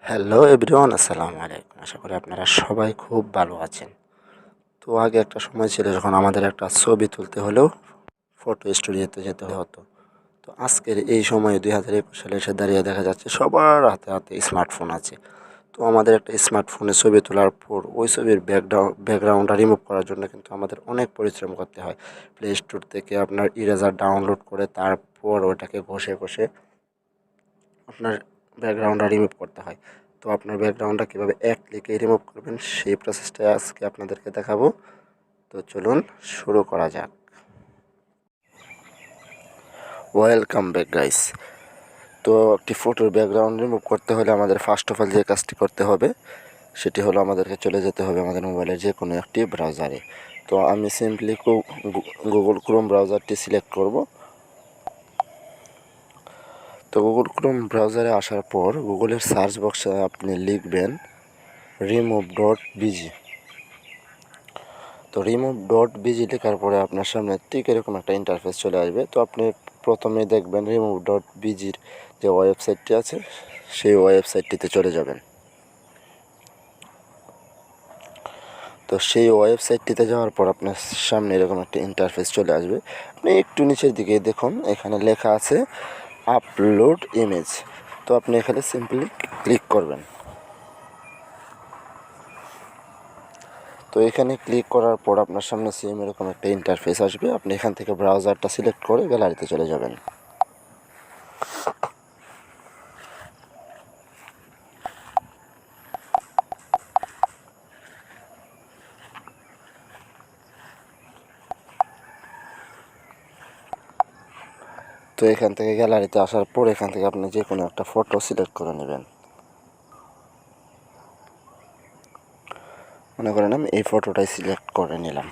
Hello everyone, আসসালামু আলাইকুম। আশা করি আপনারা সবাই খুব ভালো আছেন। তো আগে একটা সময় ছিল যখন আমাদের একটা ছবি তুলতে হলেও ফটো স্টুডিওতে যেতে হতো। তো আজকের এই সময়ে 2021 সালে এসে দাঁড়িয়ে দেখা যাচ্ছে সবার হাতে হাতে স্মার্টফোন আছে। তো আমাদের একটা স্মার্টফোনে ছবি তোলার পর ওই ছবির ব্যাকগ্রাউন্ডটা রিমুভ করার জন্য কিন্তু আমাদের অনেক পরিশ্রম করতে হয়। প্লে স্টোর থেকে আপনার ইরেজার ডাউনলোড করে তারপর ওটাকে ঘষে ঘষে আপনার ব্যাকগ্রাউন্ডটা রিমুভ করতে হয়। তো আপনার ব্যাকগ্রাউন্ডটা কীভাবে এক ক্লিকে রিমুভ করবেন সেই প্রসেসটাই আজকে আপনাদেরকে দেখাবো। তো চলুন শুরু করা যাক। Welcome back guys. তো একটি ফটোর ব্যাকগ্রাউন্ড রিমুভ করতে হলে আমাদের ফার্স্ট অফ অল যে কাজটি করতে হবে সেটি হলো আমাদেরকে চলে যেতে হবে আমাদের মোবাইলের যে কোনো একটি ব্রাউজারে। তো আমি সিম্পলি গুগল ক্রোম ব্রাউজারটি সিলেক্ট করব। তো গুগল ক্রোম ব্রাউজারে আসার পর গুগলের সার্চ বক্সে আপনি লিখবেন remove.bg। তো remove.bg লেখার পরে আপনার সামনে ঠিক এরকম একটা ইন্টারফেস চলে আসবে। তো আপনি প্রথমে দেখবেন remove.bgর যে ওয়েবসাইটটি আছে সেই ওয়েবসাইটটিতে চলে যাবেন। তো সেই ওয়েবসাইটটিতে যাওয়ার পর আপনার সামনে এরকম একটা ইন্টারফেস চলে আসবে। আপনি একটু নিচের দিকে দেখুন, এখানে লেখা আছে আপলোড ইমেজ। তো আপনি এখানে সিম্পলি ক্লিক করবেন। তো এখানে ক্লিক করার পর আপনার সামনে সেম এরকম একটা ইন্টারফেস আসবে। আপনি এখান থেকে ব্রাউজারটা সিলেক্ট করে গ্যালারিতে চলে যাবেন। তো এখান থেকে গ্যালারিতে আসার পর এখান থেকে আপনি যে কোনো একটা ফটো সিলেক্ট করে নেবেন। মনে করেন আমি এই ফটোটাই সিলেক্ট করে নিলাম।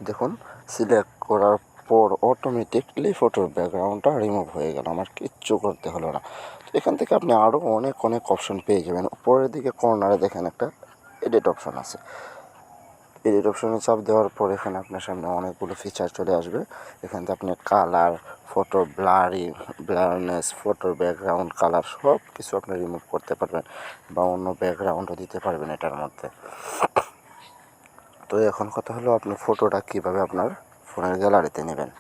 দেখুন, সিলেক্ট করার পর অটোমেটিকলি ফটোর ব্যাকগ্রাউন্ডটা রিমুভ হয়ে গেল, আমার কিচ্ছু করতে হলো না। তো এখান থেকে আপনি আরও অনেক অনেক অপশন পেয়ে যাবেন। উপরের দিকে কর্নারে দেখেন একটা এডিট অপশন আছে। এডিট অপশনে চাপ দেওয়ার পর এখানে আপনার সামনে অনেকগুলো ফিচার চলে আসবে। এখান থেকে আপনি কালার, ফটো ব্লারনেস, ফটোর ব্যাকগ্রাউন্ড কালার সব কিছু আপনি রিমুভ করতে পারবেন বা অন্য ব্যাকগ্রাউন্ডও দিতে পারবেন এটার মধ্যে। তো এখন কথা হলো আপনি ফটোটা কীভাবে আপনার ফোনের গ্যালারিতে নেবেন।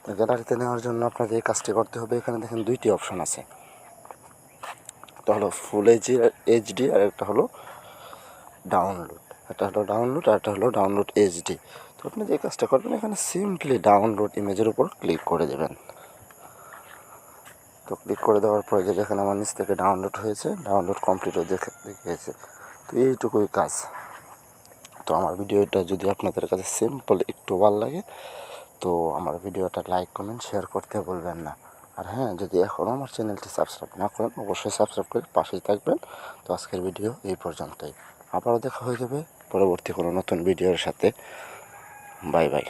তো গ্যালারিতে নেওয়ার জন্য আপনাকে এই কাজটি করতে হবে। এখানে দেখেন দুইটি অপশন আছে, একটা হলো ফুল এইচডি আর একটা হলো ডাউনলোড। একটা হলো ডাউনলোড আর একটা হলো ডাউনলোড এইচডি। তো আপনি যে কাজটা করবেন এখানে সিম্পলি ডাউনলোড ইমেজের উপর ক্লিক করে দেবেন। তো ক্লিক করে দেওয়ার পরে যে দেখেন আমার নিচ থেকে ডাউনলোড হয়েছে, ডাউনলোড কমপ্লিটও দেখিয়েছে। তো এইটুকুই কাজ। তো আমার ভিডিওটা যদি আপনাদের কাছে সিম্পল একটু ভালো লাগে তো আমার ভিডিওটা লাইক কমেন্ট শেয়ার করতে বলবেন না। আর হ্যাঁ, যদি এখনও আমার চ্যানেলটি সাবস্ক্রাইব না করেন অবশ্যই সাবস্ক্রাইব করে পাশেই থাকবেন। তো আজকের ভিডিও এই পর্যন্তই। আবারও দেখা হয়ে যাবে পরবর্তী কোনো নতুন ভিডিওর সাথে। Bye bye.